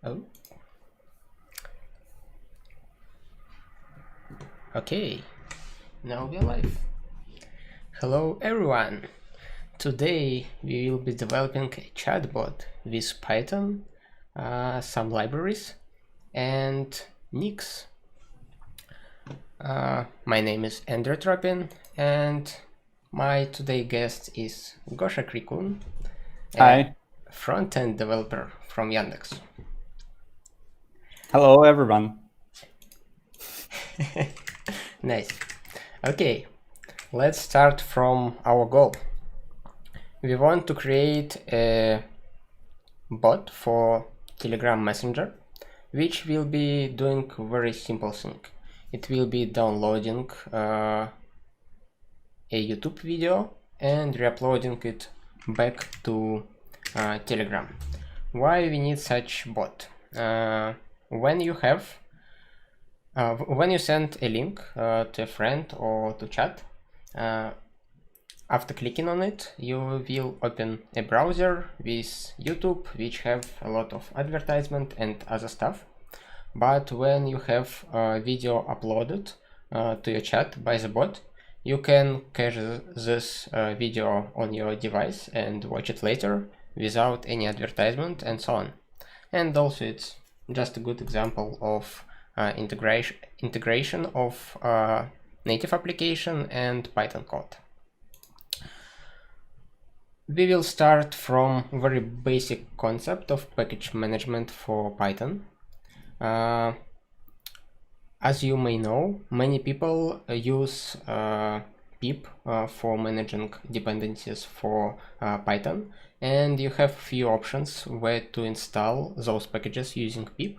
Oh. Okay, now we're live. Hello everyone. Today we will be developing a chatbot with Python, some libraries, and Nix. My name is Andrew Tropin, and my today guest is Gosha Krikun, Hi. a front-end developer from Yandex. Hello, everyone. Nice. Okay, let's start from our goal. We want to create a bot for Telegram Messenger, which will be doing very simple thing. It will be downloading a YouTube video and re-uploading it back to Telegram. Why we need such bot? When you send a link to a friend or to chat, after clicking on it, you will open a browser with YouTube, which have a lot of advertisement and other stuff. But when you have a video uploaded to your chat by the bot, you can cache this video on your device and watch it later without any advertisement and so on. And also it's just a good example of integration of native application and Python code. We will start from very basic concept of package management for Python. As you may know, many people use pip for managing dependencies for Python, and you have few options where to install those packages using pip.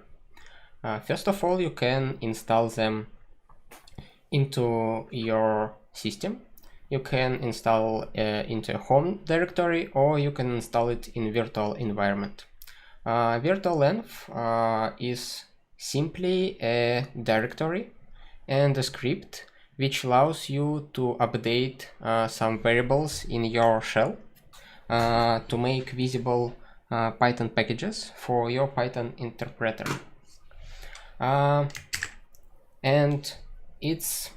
First of all, you can install them into your system. You can install into a home directory, or you can install it in virtual environment. Virtualenv is simply a directory and a script which allows you to update some variables in your shell to make visible Python packages for your Python interpreter. And it's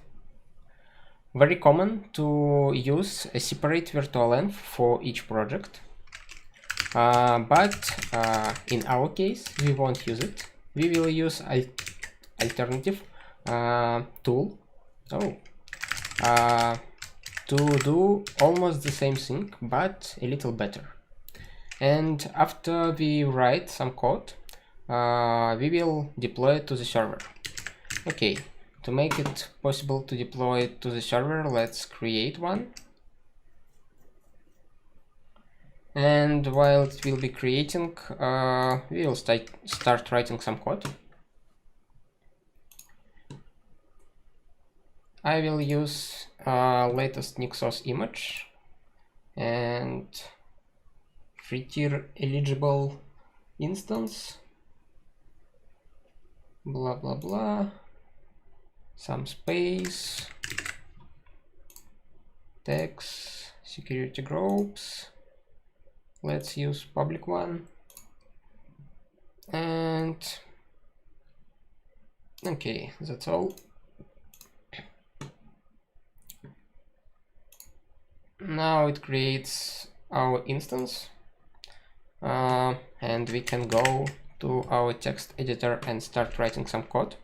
very common to use a separate virtualenv for each project, but in our case we won't use it. We will use alternative tool to do almost the same thing but a little better. And after we write some code, we will deploy it to the server. Okay, to make it possible to deploy it to the server, let's create one. And while it will be creating, we will start writing some code. I will use latest NixOS image and free tier eligible instance, blah blah blah, some space, text, security groups. Let's use public one. And okay, that's all. Now it creates our instance, and we can go to our text editor and start writing some code.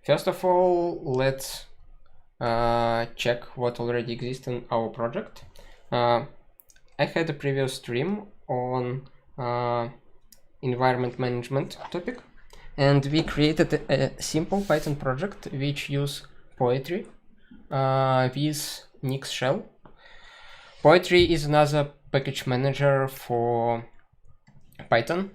First of all, let's check what already exists in our project. I had a previous stream on environment management topic, and we created a simple Python project which use Poetry with nix-shell. Poetry is another package manager for Python,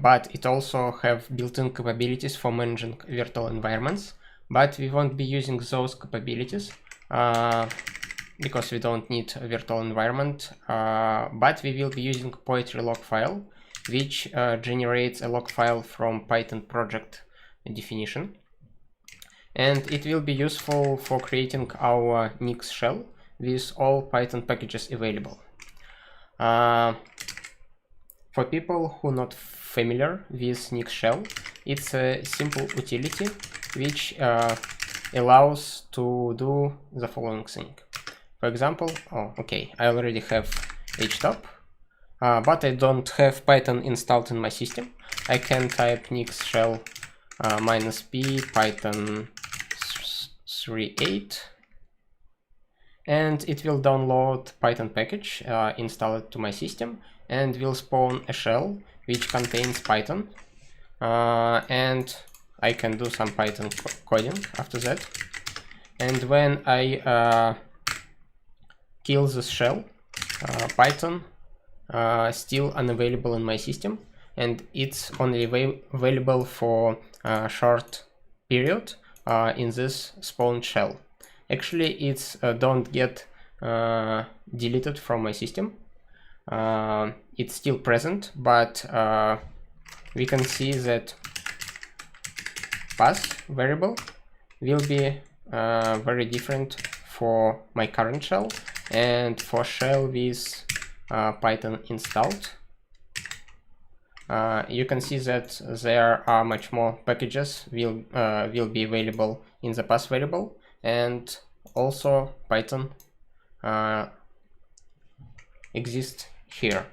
but it also have built-in capabilities for managing virtual environments, but we won't be using those capabilities because we don't need a virtual environment, but we will be using Poetry log file, which generates a log file from Python project definition. And it will be useful for creating our nix-shell with all Python packages available. For people who are not familiar with nix-shell, it's a simple utility which allows to do the following thing. For example, I already have htop, but I don't have Python installed in my system. I can type nix-shell -p python 3.8, and it will download Python package, install it to my system, and will spawn a shell which contains Python, and I can do some Python coding after that. And when I kill this shell, Python still unavailable in my system, and it's only available for a short period in this spawned shell. Actually, it's don't get deleted from my system. It's still present, but we can see that pass variable will be very different for my current shell and for shell with Python installed. You can see that there are much more packages will be available in the pass variable, and also Python exists here.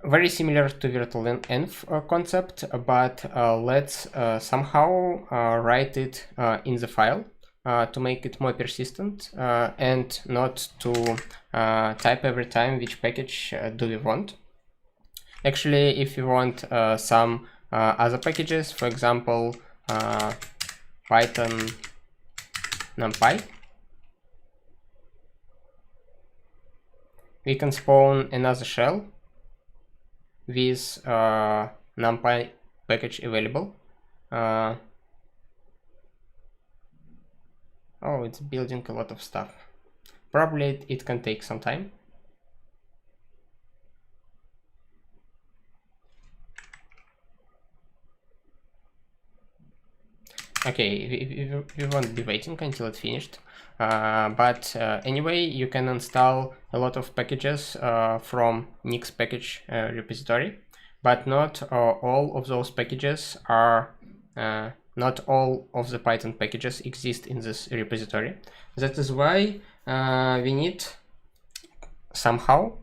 Very similar to virtualenvs concept, but let's somehow write it in the file to make it more persistent and not to type every time which package do we want. Actually, if you want some other packages, for example, Python numpy, we can spawn another shell with numpy package available. Oh, it's building a lot of stuff. Probably it can take some time. Okay, we won't be waiting until it's finished. But anyway, you can install a lot of packages from Nix package repository, but not all of those packages are, not all of the Python packages exist in this repository. That is why we need somehow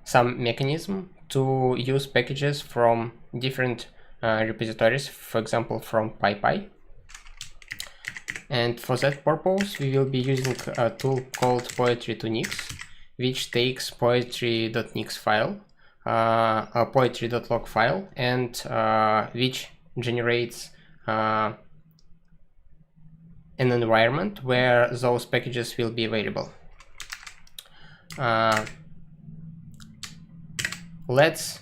some mechanism to use packages from different repositories, for example from PyPy. And for that purpose, we will be using a tool called poetry2nix, which takes poetry.nix file, a poetry.log file, and which generates an environment where those packages will be available. Let's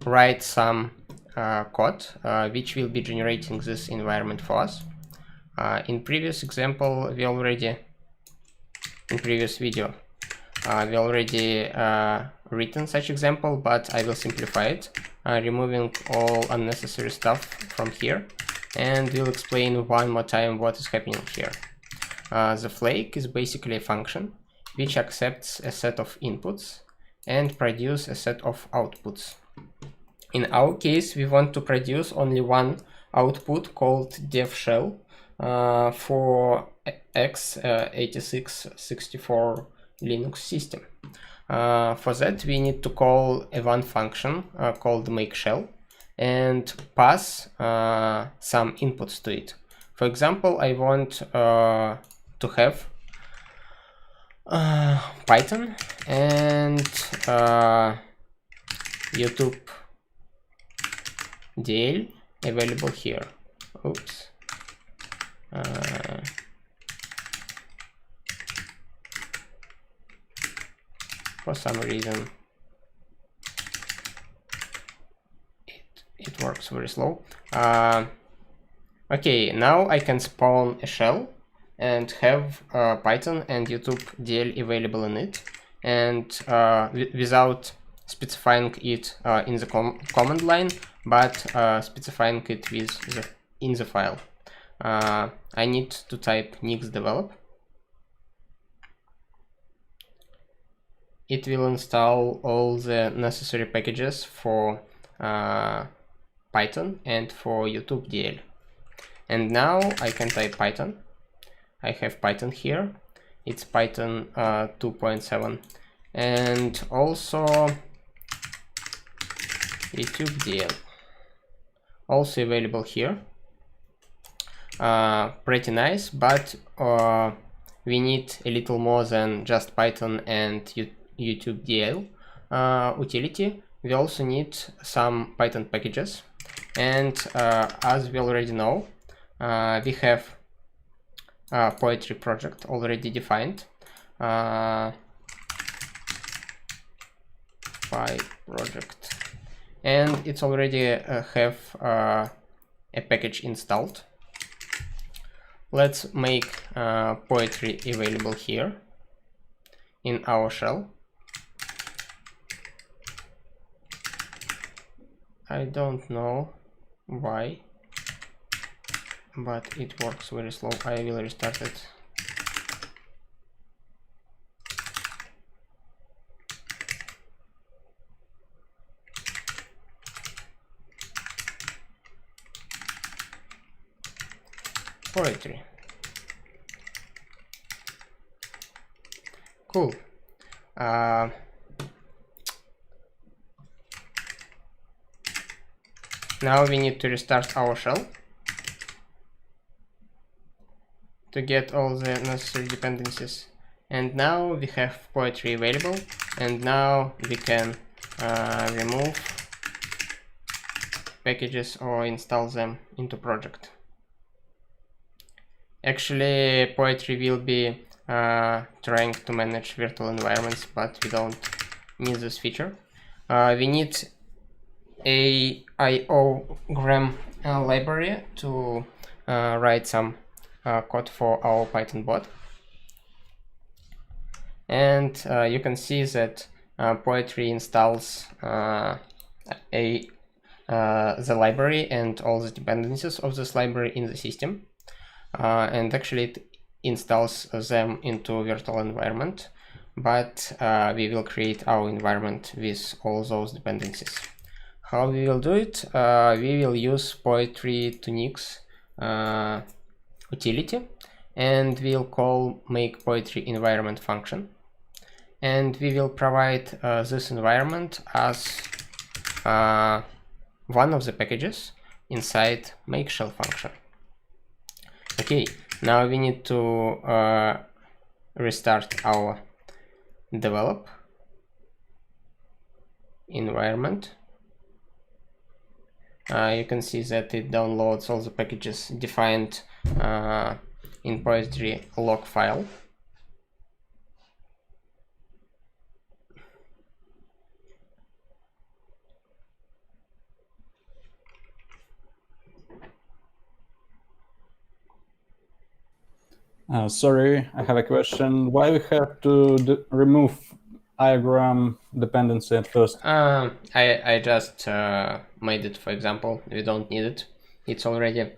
write some code which will be generating this environment for us. In previous example, in previous video, we already written such example, but I will simplify it, removing all unnecessary stuff from here, and we'll explain one more time what is happening here. The flake is basically a function which accepts a set of inputs and produce a set of outputs. In our case, we want to produce only one output called dev shell for x86-64 Linux system. For that, we need to call one function called make-shell and pass some inputs to it. For example, I want to have Python and YouTube DL available here. Oops. For some reason it works very slow. Okay, now I can spawn a shell and have Python and YouTube DL available in it, and without specifying it in the command line, but specifying it in the file. I need to type nix develop, it will install all the necessary packages for Python and for YouTube DL. And now I can type Python. I have Python here. It's Python 2.7, and also YouTube DL, also available here. Pretty nice, but we need a little more than just Python and YouTube DL utility. We also need some Python packages, and as we already know, we have a Poetry project already defined. Project, and it's already have a package installed. Let's make Poetry available here in our shell. I don't know why, but it works very slow. I will restart it. Poetry. Cool. Now we need to restart our shell to get all the necessary dependencies. And now we have Poetry available, and now we can remove packages or install them into project. Actually, Poetry will be trying to manage virtual environments, but we don't need this feature. We need a iogram library to write some code for our Python bot. And you can see that Poetry installs the library and all the dependencies of this library in the system. And actually it installs them into virtual environment, but we will create our environment with all those dependencies. How we will do it? We will use Poetry to Nix utility, and we'll call make Poetry environment function, and we will provide this environment as one of the packages inside make shell function. Okay, now we need to restart our develop environment. You can see that it downloads all the packages defined in Poetry log file. Sorry, I have a question. Why we have to remove iogram dependency at first? I just made it, for example. We don't need it. It's already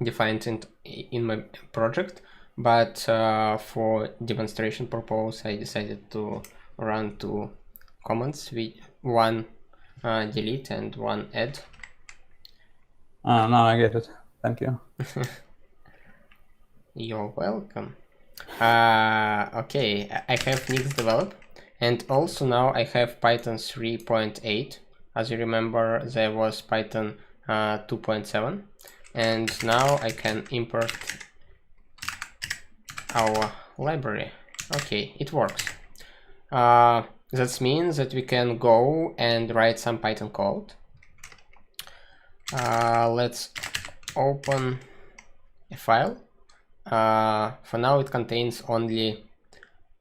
defined in my project, but for demonstration purpose, I decided to run two commands, one delete and one add. Now I get it. Thank you. You're welcome. Okay, I have Nix develop, and also now I have Python 3.8. As you remember, there was Python 2.7, and now I can import our library. Okay, it works. That means that we can go and write some Python code. Let's open a file. For now it contains only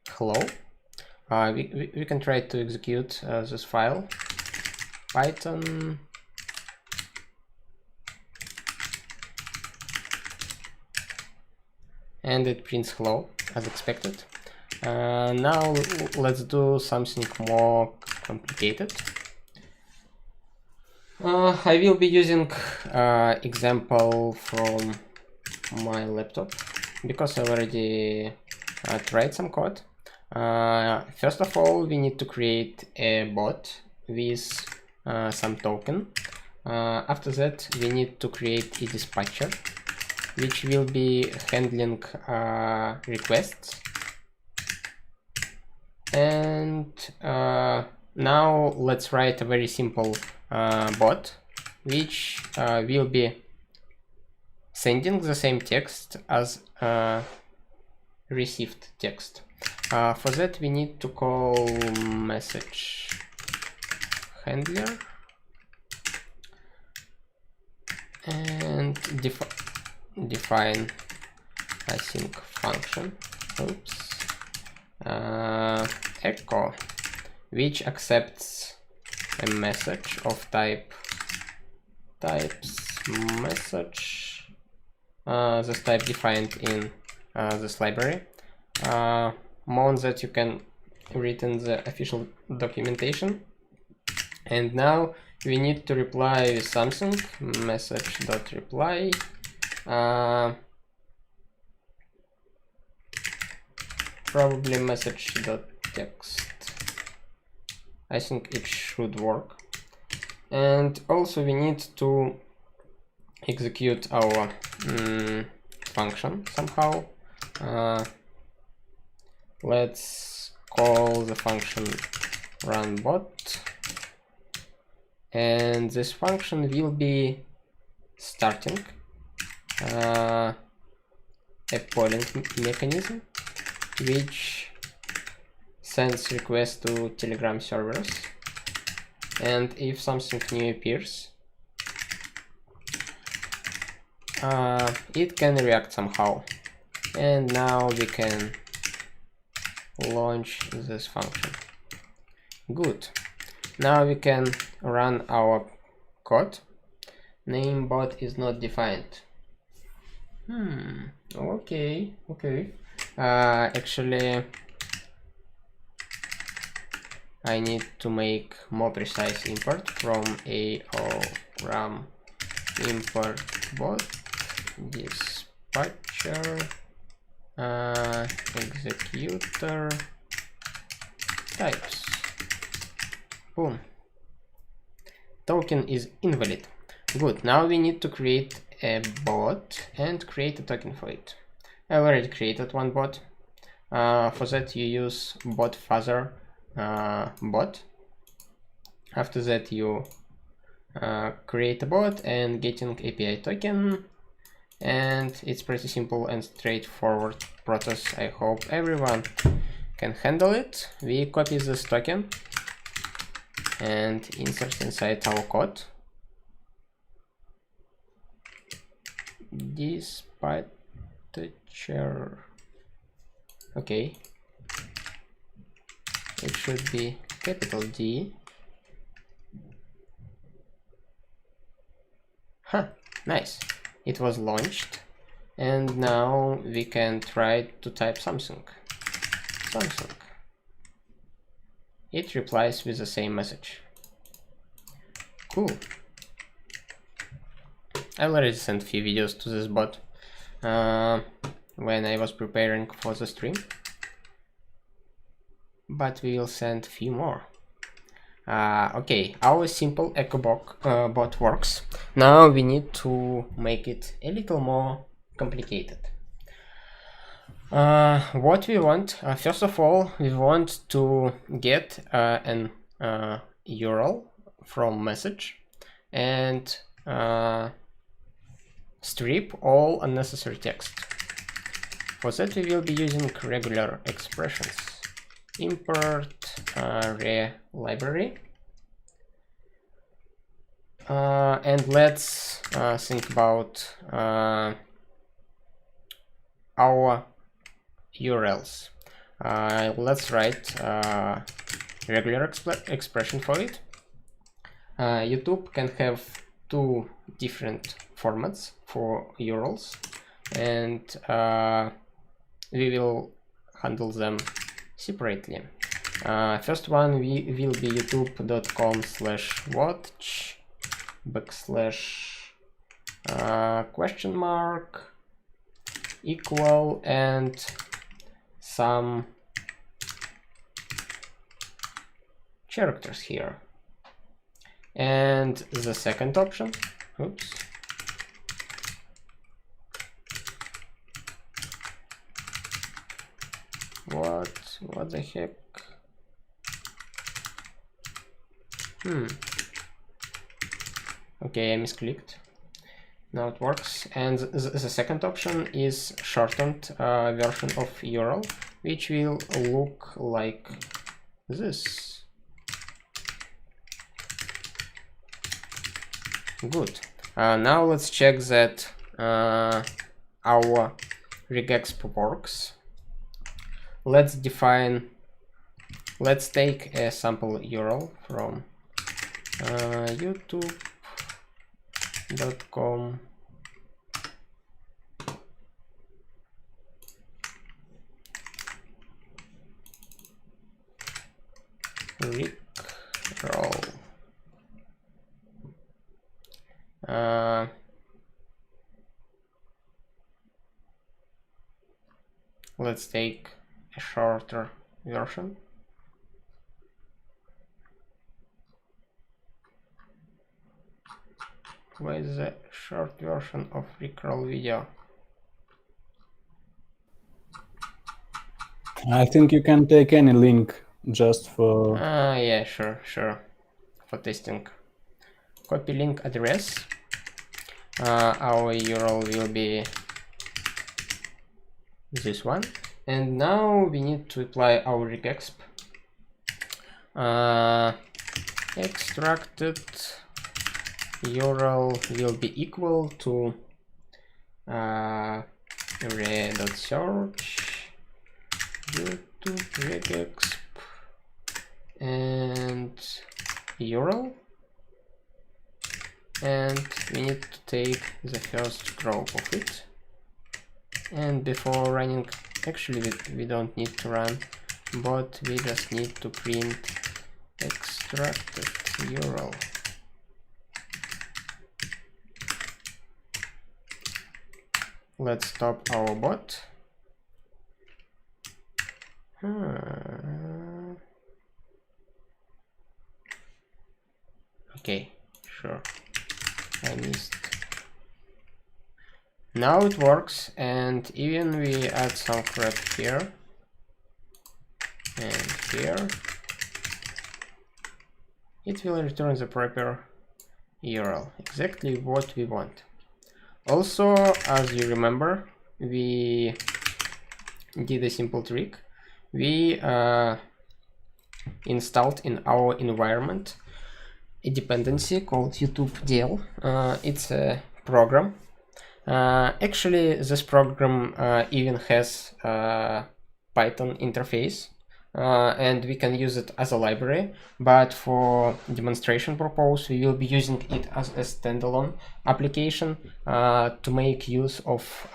hello. We can try to execute this file. Python and it prints hello as expected. Now let's do something more complicated. I will be using example from my laptop because I already tried some code. First of all, we need to create a bot with some token. After that, we need to create a dispatcher, which will be handling requests. And now let's write a very simple bot, which will be sending the same text as received text. For that, we need to call message handler and define async function. Oops. Echo, which accepts a message of types message, this type defined in this library. More on that you can read in the official documentation. And now we need to reply with something, message.reply. Probably message.text. I think it should work. And also we need to execute our function somehow. Let's call the function runBot, and this function will be starting a polling mechanism which sends requests to Telegram servers, and if something new appears, it can react somehow. And now we can launch this function. Good. Now we can run our code. Name bot is not defined. Okay. Actually, I need to make more precise import from aoram import bot dispatcher executor types. Boom. Token is invalid. Good. Now we need to create a bot and create a token for it. I already created one bot. For that you use bot fuzzer bot. After that you create a bot and getting API token, and it's pretty simple and straightforward process. I hope everyone can handle it. We copy this token and insert inside our code. Dispatcher. Okay. It should be capital D. Nice. It was launched, and now we can try to type something. It replies with the same message. Cool. I already sent a few videos to this bot when I was preparing for the stream, but we will send a few more. Okay, our simple echo bot works. Now we need to make it a little more complicated. What we want, first of all, we want to get an URL from message and strip all unnecessary text. For that we will be using regular expressions. Import re library, and let's think about our URLs. Let's write regular expression for it. YouTube can have two different formats for URLs, and we will handle them separately. First one will be youtube.com/watch / equal and some characters here. And the second option, oops, what the heck? Okay, I misclicked. Now it works. And the second option is shortened version of URL, which will look like this. Good. Now let's check that our regexp works. Let's take a sample URL from youtube.com rickroll. Let's take a shorter version. Where is the short version of rickroll video? I think you can take any link just for... Yeah, sure. For testing. Copy link address. Our URL will be this one. And now we need to apply our regexp. Extracted URL will be equal to array.search YouTube regexp and URL, and we need to take the first row of it. And before running, actually we don't need to run, but we just need to print extracted URL. Let's stop our bot. Okay, sure. I missed. Now it works, and even we add some crap here and here, it will return the proper URL, exactly what we want. Also, as you remember, we did a simple trick. We installed in our environment a dependency called YouTube.dl. It's a program. Actually, this program even has a Python interface, and we can use it as a library, but for demonstration purpose we will be using it as a standalone application to make use of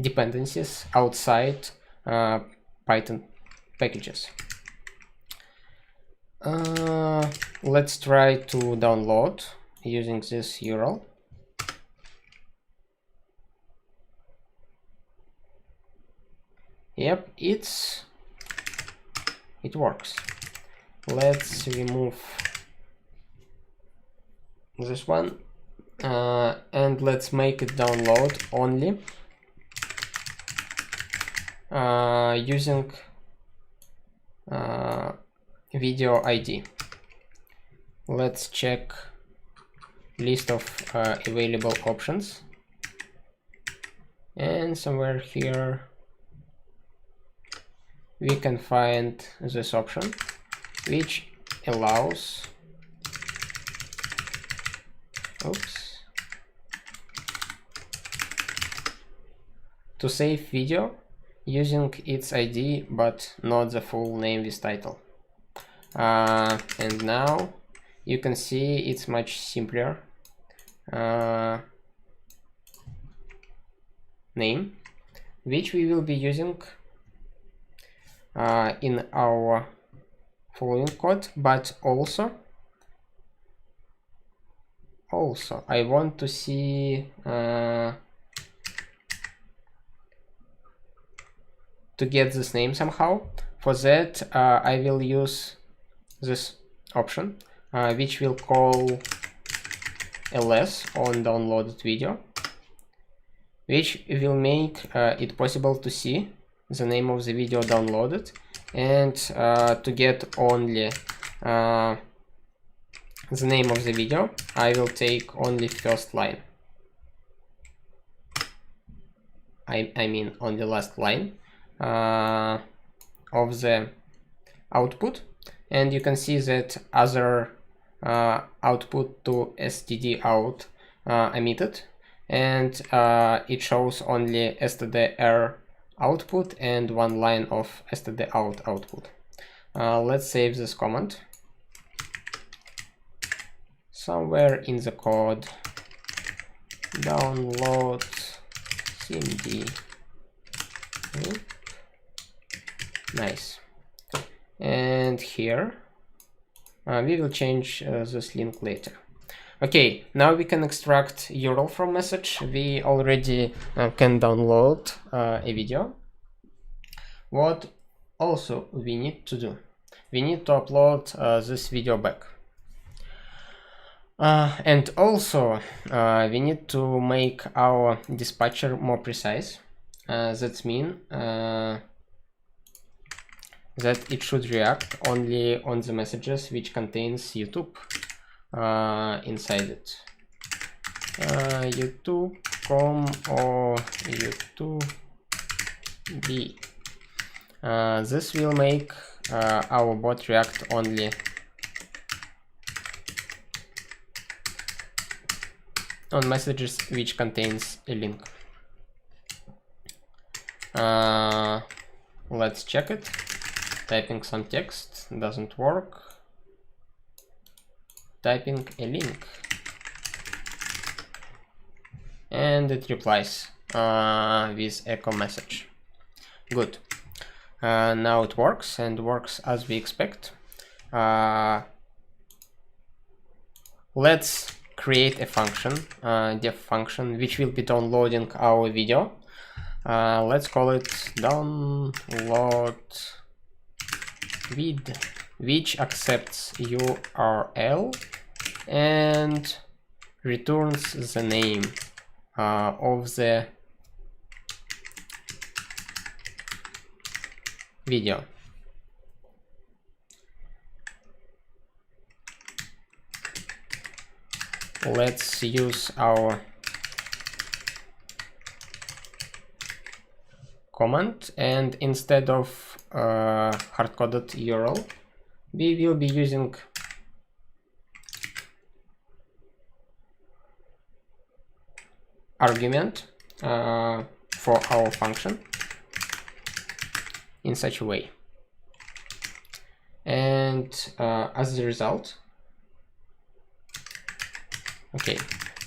dependencies outside Python packages. Let's try to download using this URL. Yep, it works. Let's remove this one and let's make it download only using video ID. Let's check list of available options, and somewhere here we can find this option, which allows to save video using its ID but not the full name with title. And now you can see it's much simpler. Name, which we will be using in our following code, but also I want to see to get this name somehow. For that I will use this option, which will call ls on downloaded video, which will make it possible to see the name of the video downloaded and to get only the name of the video. I will take only first line. I mean on the last line of the output, and you can see that other output to std_out omitted, and it shows only std_err output and one line of std_out output. Let's save this command somewhere in the code. Download cmd. Okay. Nice. And here we will change this link later. Okay, now we can extract URL from message. We already can download a video. What also we need to do? We need to upload this video back. And also we need to make our dispatcher more precise. That means that it should react only on the messages which contains YouTube inside it. YouTube.com or YouTube.b. This will make our bot react only on messages which contains a link. Let's check it. Typing some text doesn't work. Typing a link, and it replies with echo message. Good. Now it works, and works as we expect. Let's create a function, def function, which will be downloading our video. Let's call it download vid, which accepts URL and returns the name of the video. Let's use our command, and instead of hard-coded URL, we will be using argument for our function in such a way. And as a result, okay,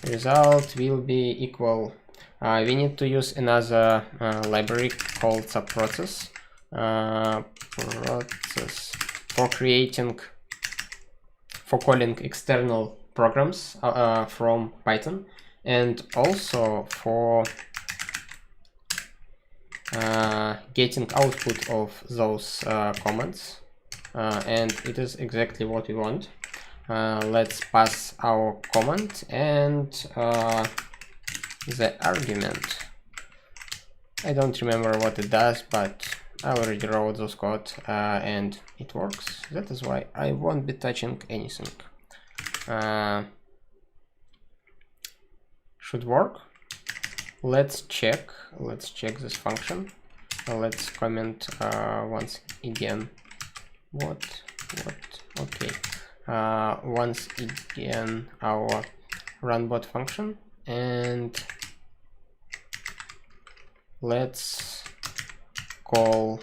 result will be equal. We need to use another library called subprocess for calling external programs from Python, and also for getting output of those commands, and it is exactly what we want. Let's pass our command and the argument. I don't remember what it does, but I already wrote those code and it works. That is why I won't be touching anything. Should work. Let's check this function. Let's comment once again. Okay. Once again our runBot function, and let's call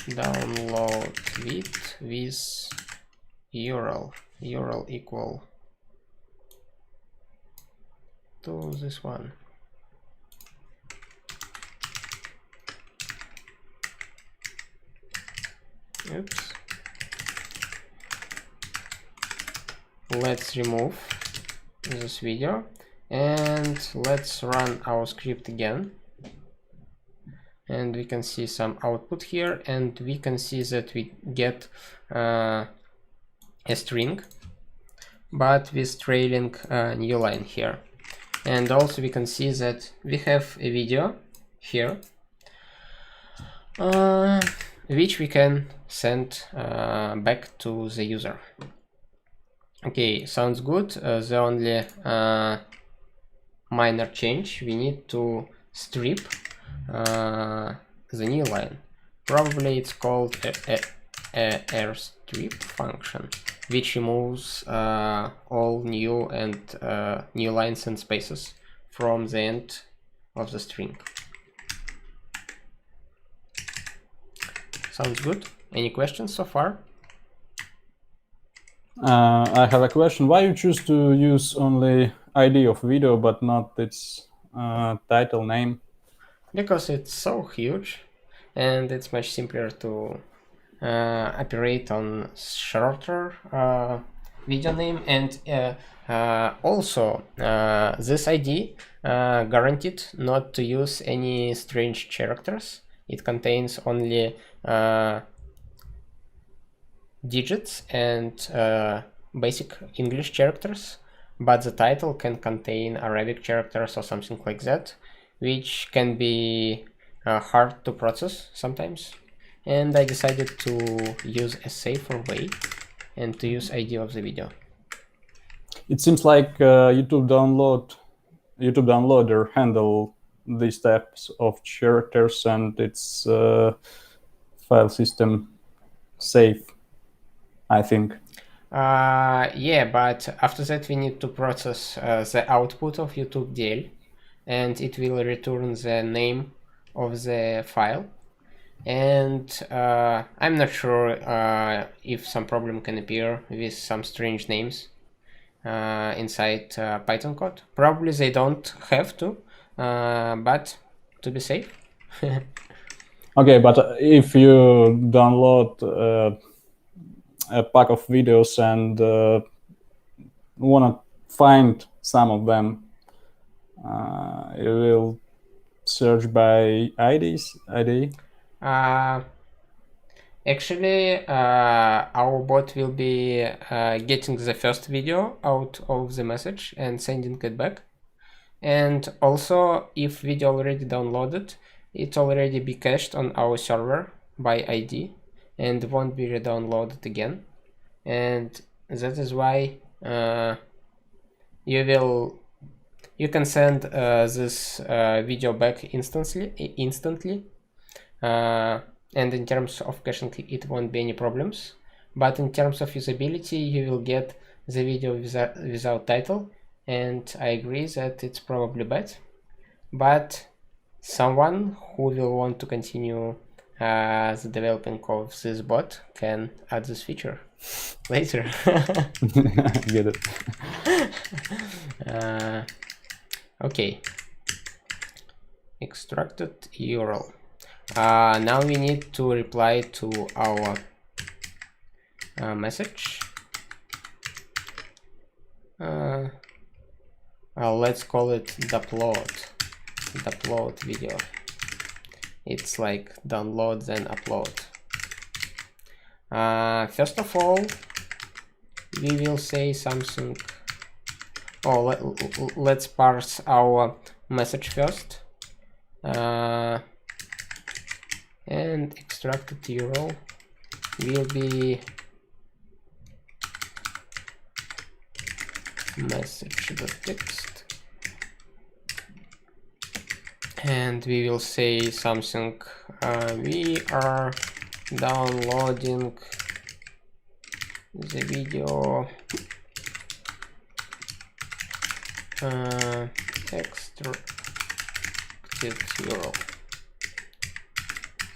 download with URL equal to this one. Oops. Let's remove this video and let's run our script again, and we can see some output here, and we can see that we get a string, but with trailing new line here. And also we can see that we have a video here, which we can send back to the user. Okay, sounds good. The only minor change, we need to strip the new line. Probably it's called a strip function, which removes all new and new lines and spaces from the end of the string. Sounds good. Any questions so far? I have a question. Why you choose to use only ID of video but not its title name? Because it's so huge and it's much simpler to operate on shorter video name, and also this ID guaranteed not to use any strange characters. It contains only digits and basic English characters, but the title can contain Arabic characters or something like that, which can be hard to process sometimes. And I decided to use a safer way and to use ID of the video. It seems like YouTube downloader handle these types of characters and its file system safe, I think. Yeah, but after that we need to process the output of YouTube DL, and it will return the name of the file. And I'm not sure if some problem can appear with some strange names inside Python code. Probably they don't have to, but to be safe. Okay, but if you download a pack of videos and want to find some of them, you will search by ID. Actually, our bot will be getting the first video out of the message and sending it back. And also, if video already downloaded, it already be cached on our server by ID and won't be re-downloaded again. And that is why you can send this video back instantly. And in terms of caching, it won't be any problems. But in terms of usability, you will get the video without title, and I agree that it's probably bad. But someone who will want to continue the developing of this bot can add this feature later. Get it. Okay. Extracted URL. Now we need to reply to our message. Let's call it upload video. It's like download then upload. First of all, we will say something. Let's parse our message first. And extracted URL will be message.txt, and we will say something. We are downloading the video extracted URL.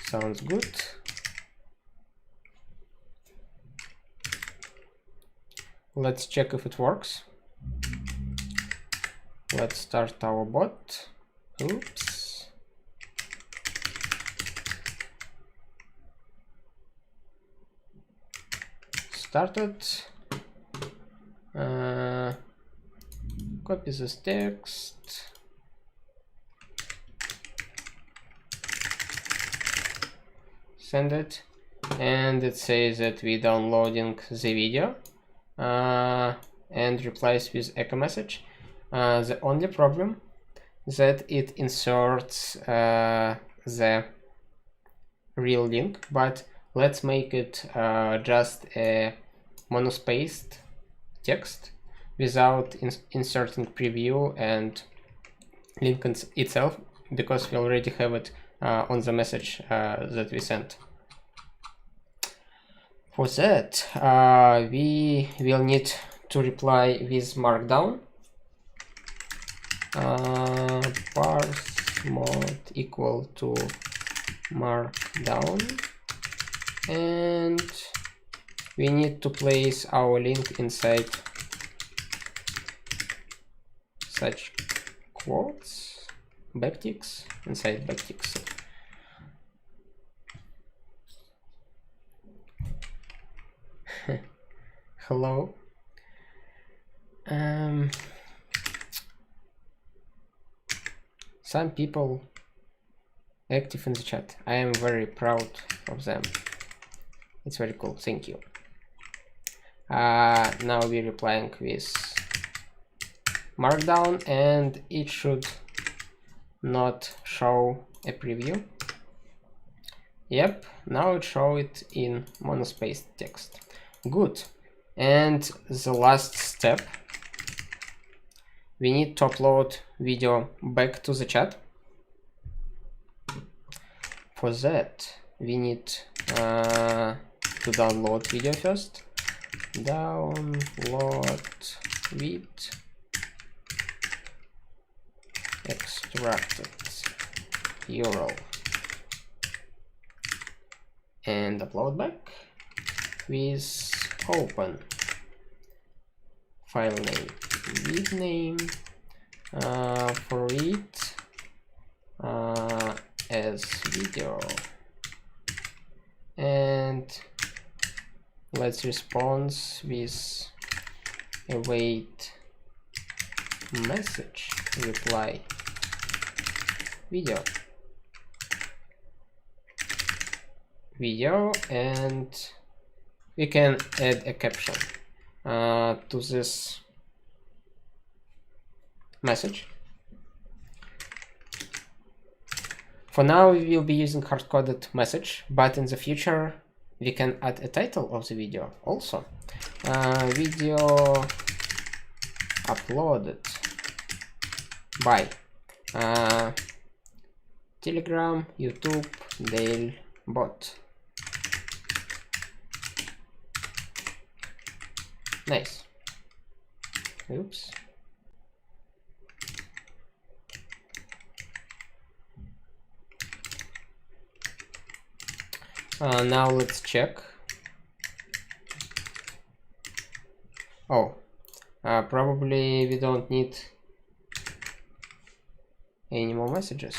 Sounds good. Let's check if it works. Let's start our bot. Oops. Started. Copy this text. Send it, and it says that we're downloading the video. and replies with echo message. The only problem that it inserts the real link, but let's make it just a monospaced text without inserting preview and link itself, because we already have it on the message that we sent. For that, we will need to reply with markdown. Parse mode equal to markdown, and we need to place our link inside such quotes, backticks, inside backticks. Hello. Some people active in the chat. I am very proud of them. It's very cool. Thank you. Now we're replying with markdown, and it should not show a preview. Yep, now it shows it in monospaced text. Good. And the last step, we need to upload video back to the chat. For that, we need to download video first. Download with extracted URL and upload back with open file name with name for it as video, and let's respond with await message reply video, and we can add a caption to this message. For now, we will be using hard-coded message, but in the future, we can add a title of the video also. Video uploaded by Telegram, YouTube, Dale bot. Nice. Oops. Now let's check. Oh, probably we don't need any more messages.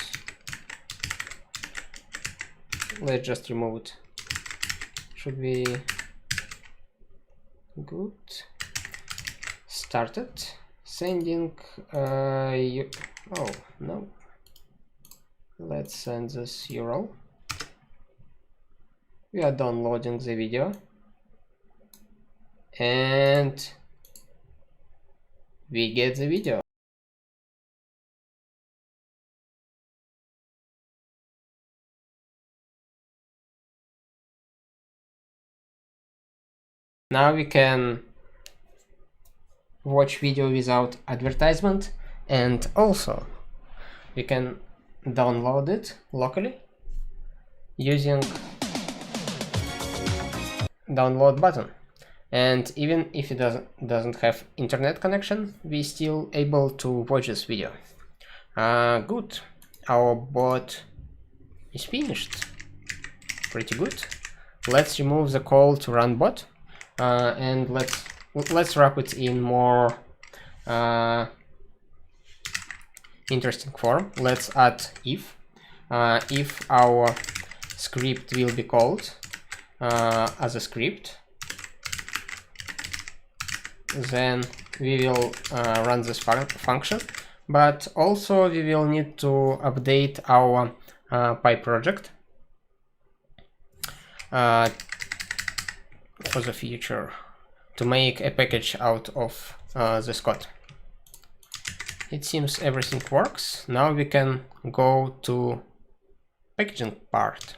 Let's just remove it. Should be good. Started sending. Oh no. Let's send this URL. We are downloading the video, and we get the video. Now we can watch video without advertisement, and also we can download it locally using download button. And even if it doesn't have internet connection, we still able to watch this video. Good. Our bot is finished. Pretty good. Let's remove the call to run bot, and let's wrap it in more interesting form. Let's add if our script will be called as a script, then we will run this function, but also we will need to update our Py project for the future. to make a package out of this code. It seems everything works. Now we can go to packaging part.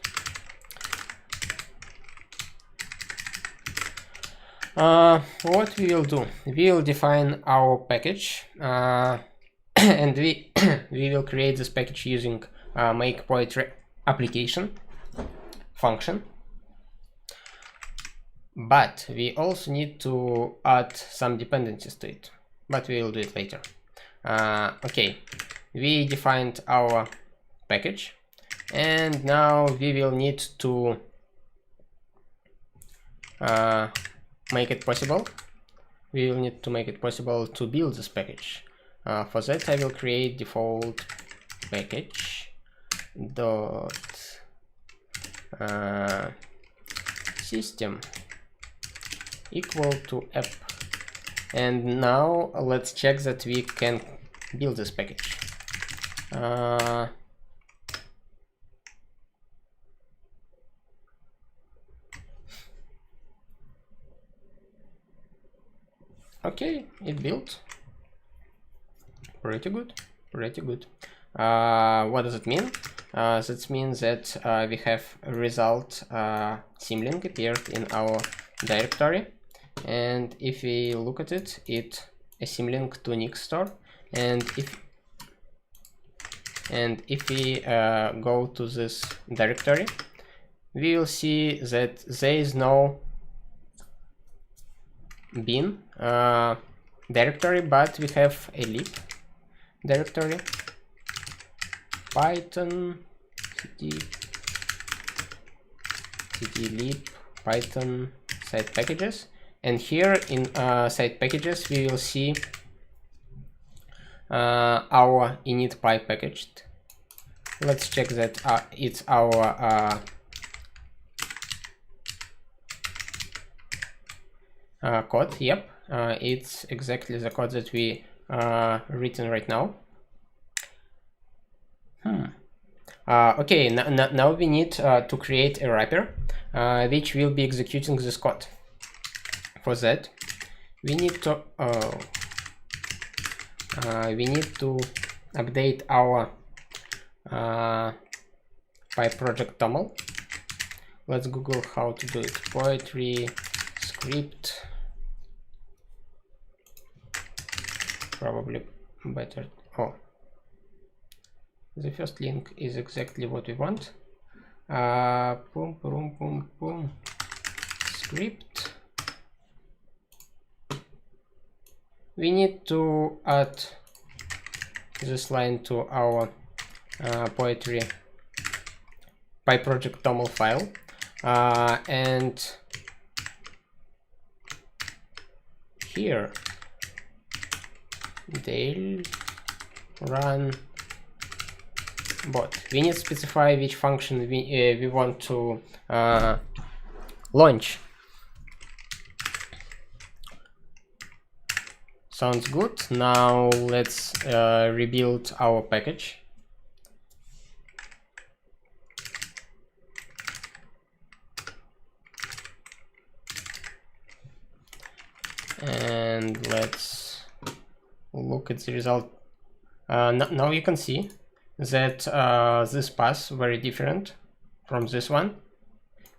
What we will do, we will define our package and we will create this package using make poetry application function. But we also need to add some dependencies to it, but we will do it later. Okay, we defined our package, and now we will need to make it possible. We will need to make it possible to build this package. For that, I will create default package dot system equal to app. And now let's check that we can build this package. Okay, it built. Pretty good, pretty good. What does it mean? That means that we have a result symlink appeared in our directory, and if we look at it, it's a symlink to Nix store. And if we go to this directory, we will see that there is no bin directory, but we have a lib directory, python cd lib python side packages, and here in side packages we will see our init.py package. Let's check that it's our code. Yep, it's exactly the code that we written right now. Okay, now we need to create a wrapper which will be executing this code. For that, we need to update our PyProject toml. Let's Google how to do it. Poetry script, probably better. Oh, the first link is exactly what we want. Boom, boom, boom, boom. Script. We need to add this line to our poetry PyProject toml file, and here they'll run bot. We need to specify which function we want to launch. Sounds good. Now let's rebuild our package. And let's look at the result. Now you can see that this path is very different from this one,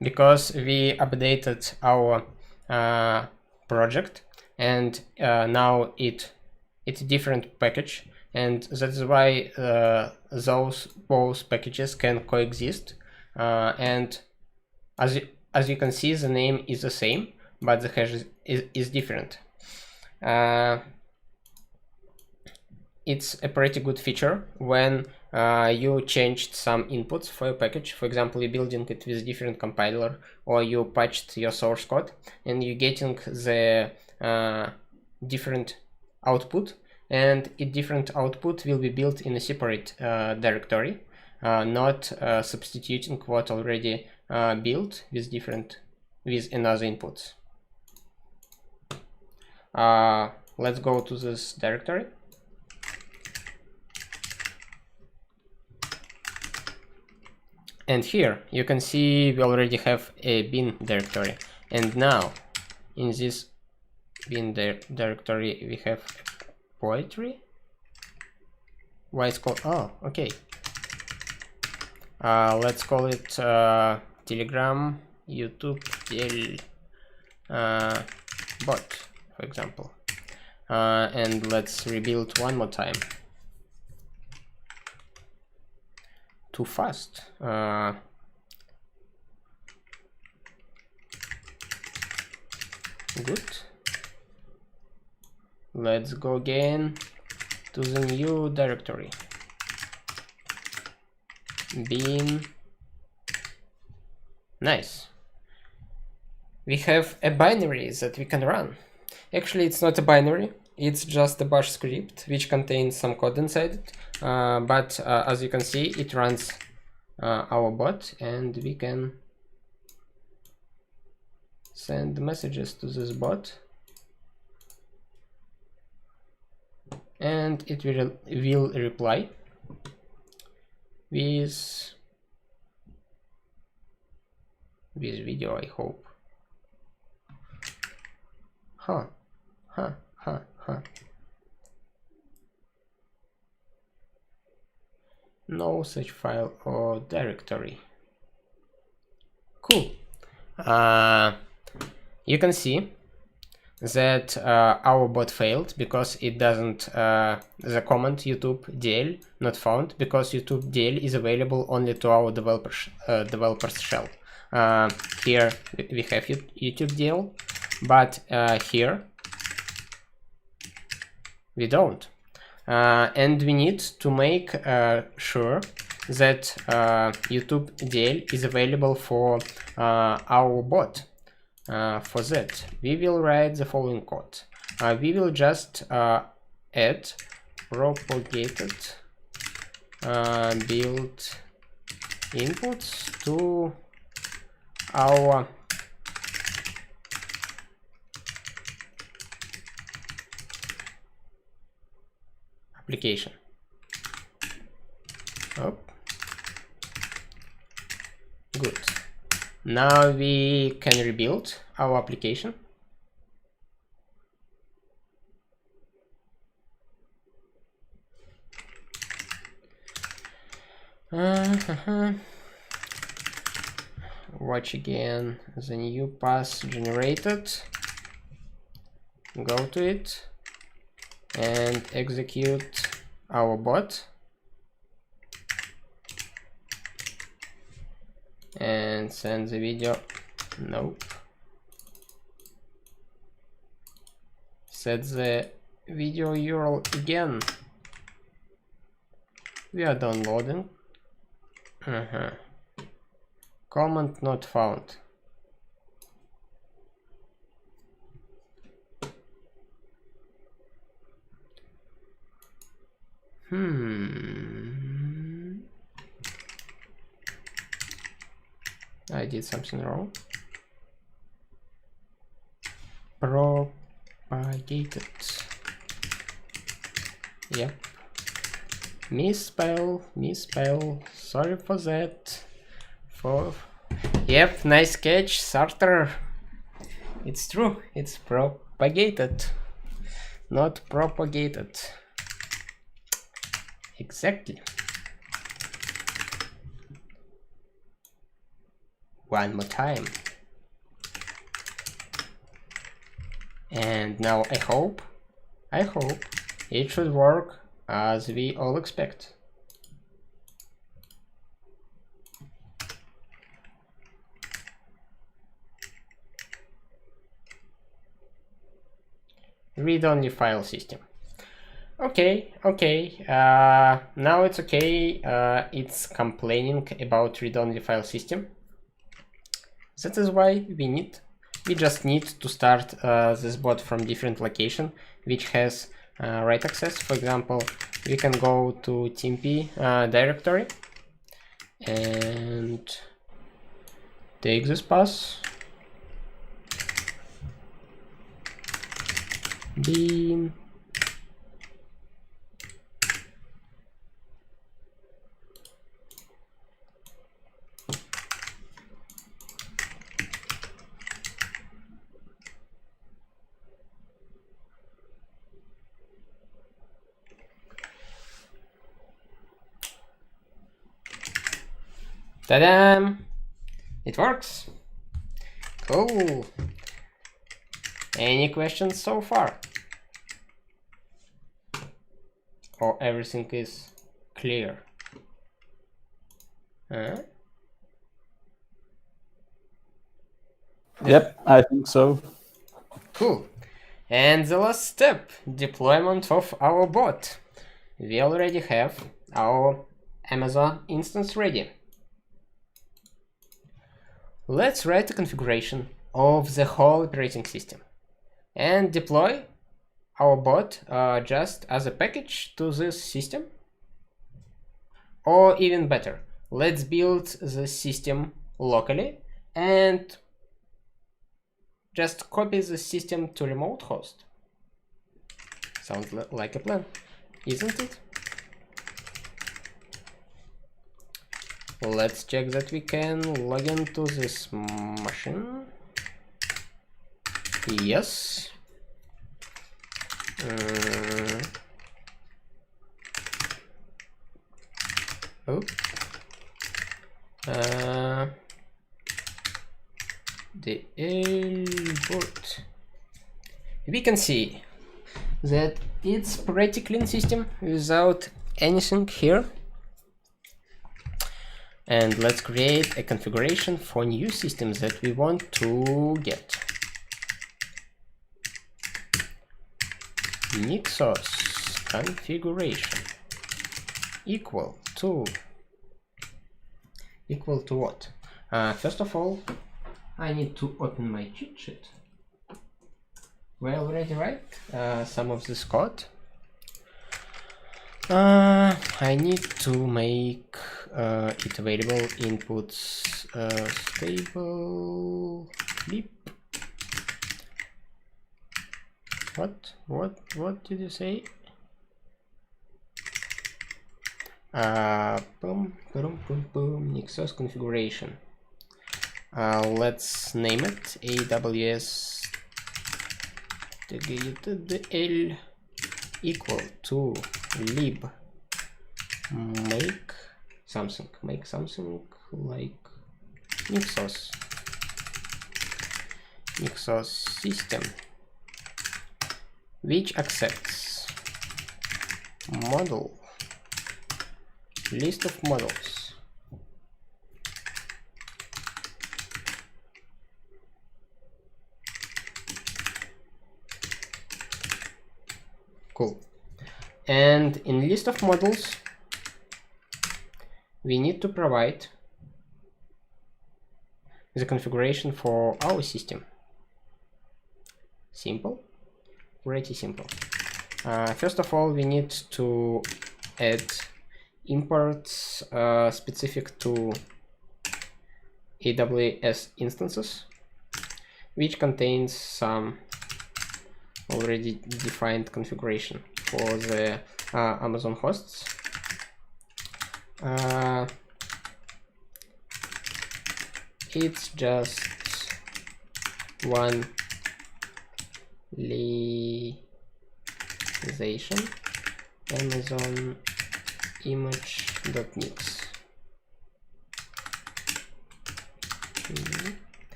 because we updated our project, and now it's a different package, and that is why those both packages can coexist. And as you can see, the name is the same, but the hash is different. It's a pretty good feature when you changed some inputs for your package. For example, you're building it with different compiler, or you patched your source code and you're getting the different output, and a different output will be built in a separate directory, not substituting what already built with another inputs. Let's go to this directory. And here you can see we already have a bin directory. And now in this bin directory we have poetry. Why it's called? Oh, okay. Let's call it Telegram YouTube del bot, for example. And let's rebuild one more time. Too fast. Good. Let's go again to the new directory. Bin. Nice. We have a binary that we can run. Actually, it's not a binary. It's just a bash script which contains some code inside it. But as you can see, it runs our bot, and we can send messages to this bot, and it will reply with video, I hope. Huh. No such file or directory. Cool. You can see that our bot failed because it doesn't the command YouTube DL not found, because YouTube DL is available only to our developers shell. Here we have YouTube DL, but here we don't. And we need to make sure that YouTube DL is available for our bot. For that, we will write the following code. We will just add propagated build inputs to our application. Oh. Good. Now we can rebuild our application. Watch again the new path generated. Go to it and execute our bot. And send the video. Nope. Set the video URL again. We are downloading. Command not found. I did something wrong. Propagated. Yep. Misspell. Sorry for that. Yep, nice catch, Sartre. It's true. It's propagated, not propagated. Exactly. One more time. And now I hope it should work as we all expect. Read-only file system. Okay. Now it's okay. It's complaining about read-only file system. That is why we just need to start this bot from different location which has write access. For example, we can go to tmp directory and take this path, bin Ta-da! It works. Cool. Any questions so far? Or everything is clear? Yep, I think so. Cool. And the last step, deployment of our bot. We already have our Amazon instance ready. Let's write a configuration of the whole operating system and deploy our bot just as a package to this system. Or even better, let's build the system locally and just copy the system to remote host. Sounds like a plan, isn't it? Let's check that we can log into this machine. Yes. The L-boot. We can see that it's pretty clean system without anything here. And let's create a configuration for new systems that we want to get. NixOS configuration equal to what? First of all, I need to open my cheat sheet. We already write some of this code. I need to make it available inputs stable lib. What did you say? Boom, NixOS configuration. Let's name it AWS L equal to lib make something like NixOS system, which accepts model list of models. Cool. And in list of models, we need to provide the configuration for our system. Simple, pretty simple. First of all, we need to add imports specific to AWS instances, which contains some already defined configuration for the Amazon hosts. It's just one liaison Amazon image.nix.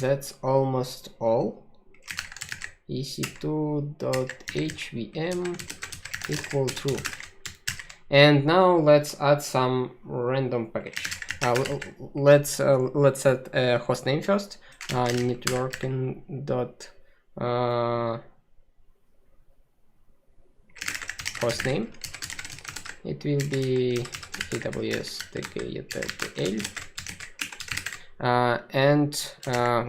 That's almost all. ec2.hvm equal true. And now let's add some random package. Let's set a host name first. Networking dot host name. It will be AWS tkl. And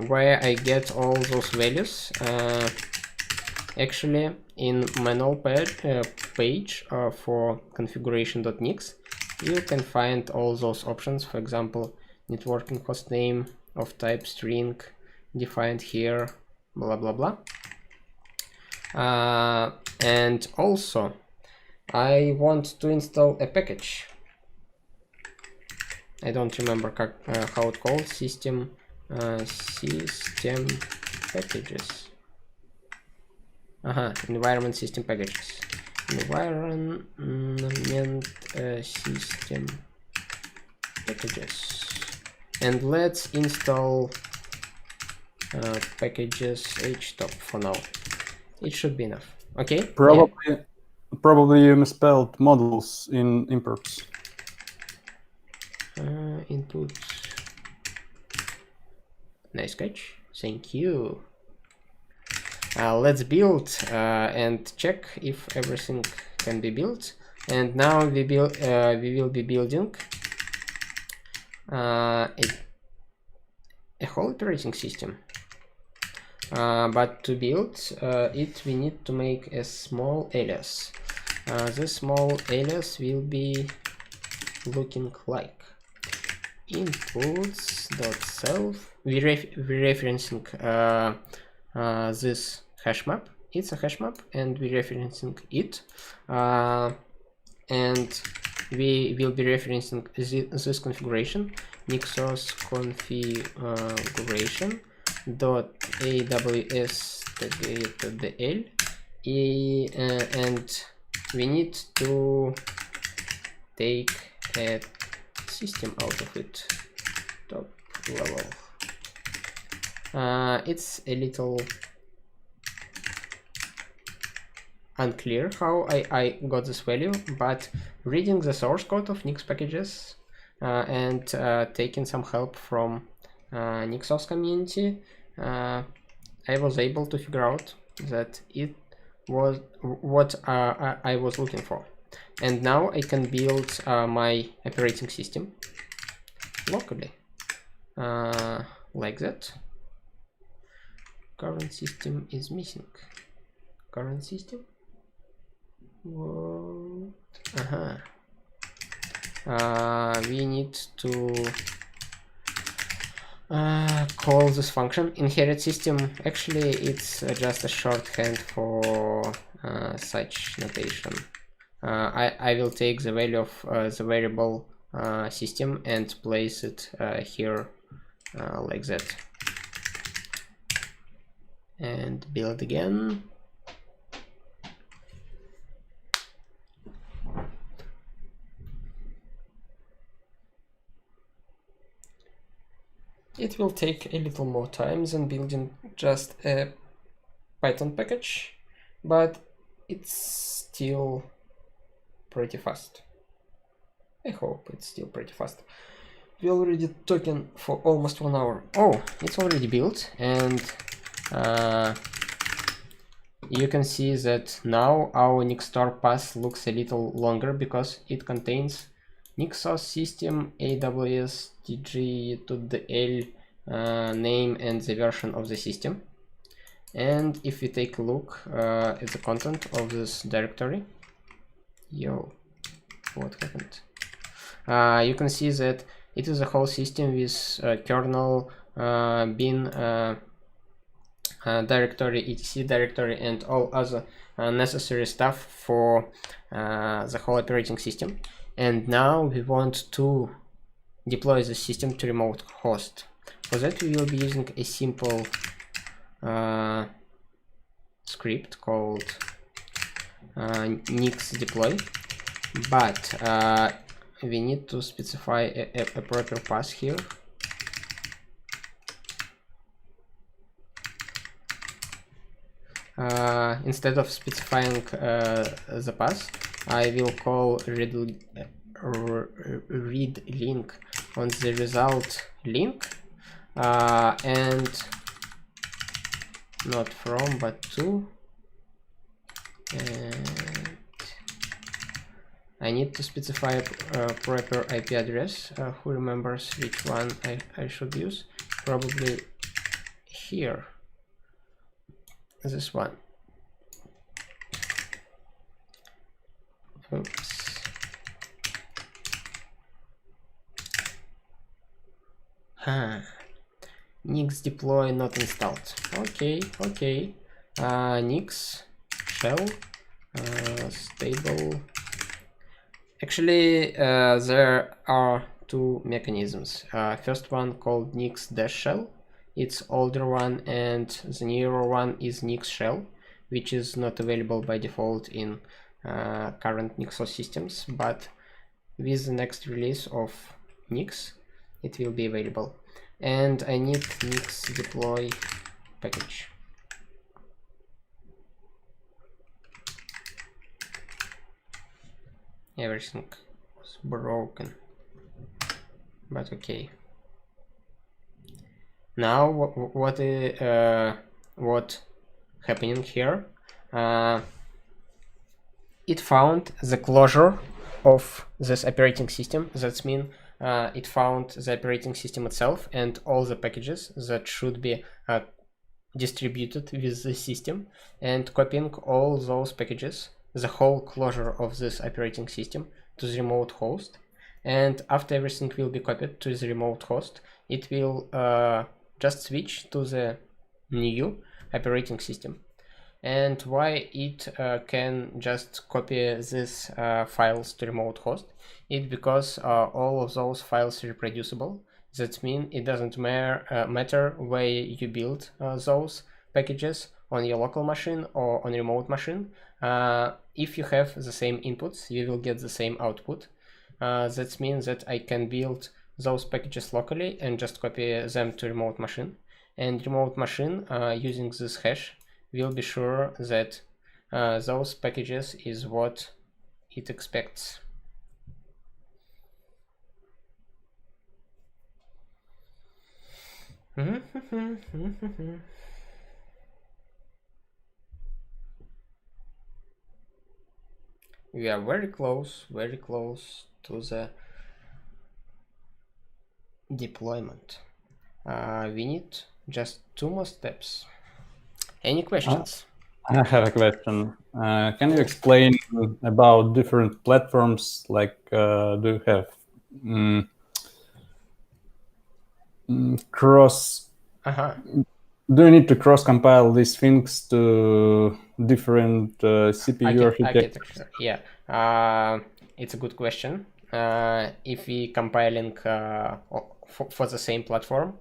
where I get all those values, actually in manual page for configuration.nix, you can find all those options. For example, networking host name of type string defined here, blah blah blah. And also I want to install a package. I don't remember how it called. System packages. Environment system packages. Environment system packages, and let's install packages htop for now. It should be enough. Okay. Probably you misspelled models in imports. Input. Nice catch. Thank you. Let's build and check if everything can be built. And now we will be building a whole operating system. But to build it, we need to make a small alias. This small alias will be looking like inputs.self. We're referencing this hash map. It's a hash map, and we're referencing it. And we will be referencing this configuration, NixOS configuration .aws.dl, and we need to take a system out of it, top level. It's a little unclear how I got this value, but reading the source code of Nix packages and taking some help from NixOS community, I was able to figure out that it was what I was looking for. And now I can build my operating system locally, like that. Current system is missing. Current system. Whoa. We need to call this function inherit system. Actually, it's just a shorthand for such notation. I will take the value of the variable system and place it here like that, and build again. It will take a little more time than building just a Python package, but it's still pretty fast. I hope it's still pretty fast. We already talking for almost 1 hour. Oh, it's already built, and you can see that now our Nixstore path looks a little longer because it contains NixOS system, AWS, DG.dl name and the version of the system. And if we take a look at the content of this directory, what happened? You can see that it is a whole system with kernel, bin directory, etc directory, and all other necessary stuff for the whole operating system. And now we want to deploy the system to remote host. For that, we will be using a simple script called nix deploy, but we need to specify a proper path here. Instead of specifying the path, I will call read link on the result link, and not from but to, and I need to specify a proper IP address. Who remembers which one I should use? Probably here, this one. Oops. Nix deploy not installed. Okay. Nix-shell stable. Actually, there are two mechanisms. First one called nix-shell. It's older one, and the newer one is nix-shell, which is not available by default in current NixOS systems, but with the next release of nix, it will be available. And I need nix deploy package. Everything was broken, but okay. Now what happening here? It found the closure of this operating system. That means it found the operating system itself and all the packages that should be distributed with the system, and copying all those packages, the whole closure of this operating system, to the remote host. And after everything will be copied to the remote host, it will just switch to the new operating system. And why it can just copy these files to remote host? It's because all of those files are reproducible. That means it doesn't matter where you build those packages, on your local machine or on remote machine. If you have the same inputs, you will get the same output. That means that I can build those packages locally and just copy them to remote machine. And remote machine, using this hash, will be sure that those packages is what it expects. We are very close to the deployment. We need just 2 more steps. Any questions? I have a question. Can you explain about different platforms? Like, do you have cross? Do you need to cross compile these things to different CPU architecture? Yeah, it's a good question. If we compiling for the same platform,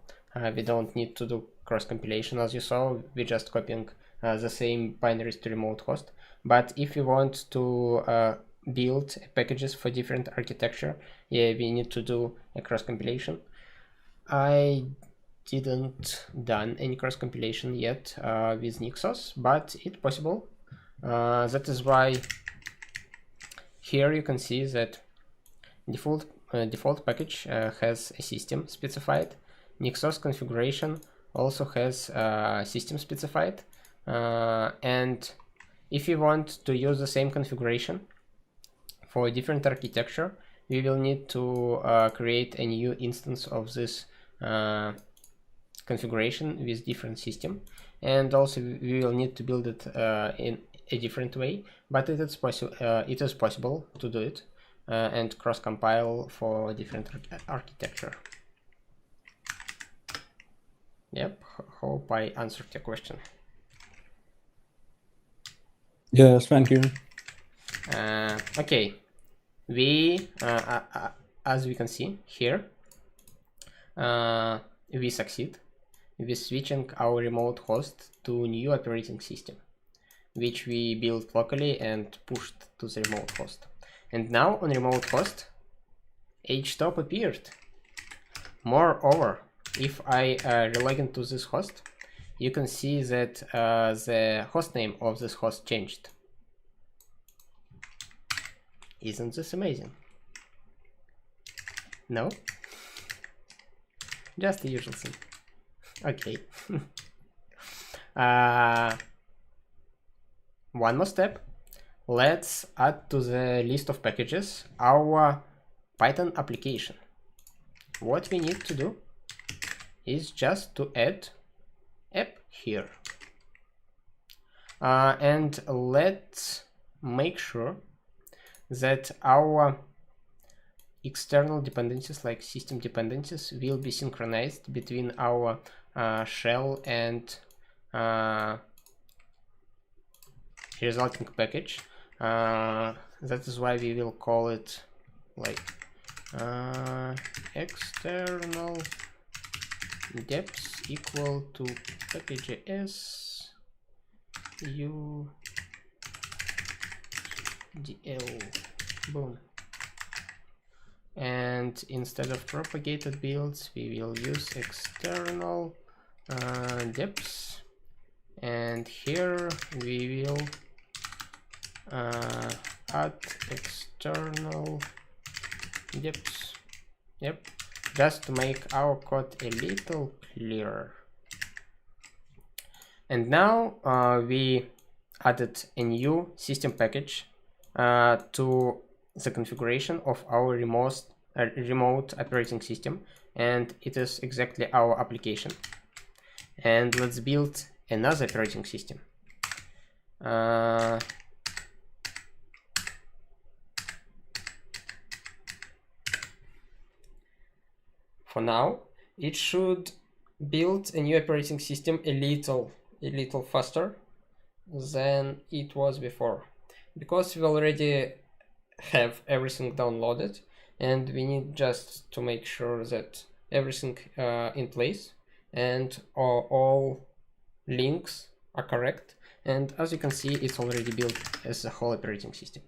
we don't need to do cross compilation, as you saw. We're just copying the same binaries to remote host. But if you want to build packages for different architecture, yeah, we need to do a cross compilation. I didn't done any cross compilation yet with NixOS, but it's possible. That is why here you can see that default package has a system specified. NixOS configuration also has system specified, and if you want to use the same configuration for a different architecture, we will need to create a new instance of this configuration with different system, and also we will need to build it in a different way, but it is possible to do it and cross compile for different architecture. Yep, hope I answered your question. Yes, thank you. Okay, we as we can see here, we succeed with switching our remote host to new operating system, which we built locally and pushed to the remote host. And now on remote host, htop appeared. Moreover, if I relog into this host, you can see that the host name of this host changed. Isn't this amazing? No? Just the usual thing. Okay. One more step. Let's add to the list of packages our Python application. What we need to do is just to add app here. And let's make sure that our external dependencies, like system dependencies, will be synchronized between our shell and resulting package. That is why we will call it like external deps equal to package.js udl. Boom. and instead of propagated builds, we will use external depths, and here we will add external depths. Yep, just to make our code a little clearer. And now we added a new system package to the configuration of our remote operating system, and it is exactly our application. And let's build another operating system. For now, it should build a new operating system a little faster than it was before, because we already have everything downloaded, and we need just to make sure that everything in place and all links are correct. And as you can see, it's already built as a whole operating system.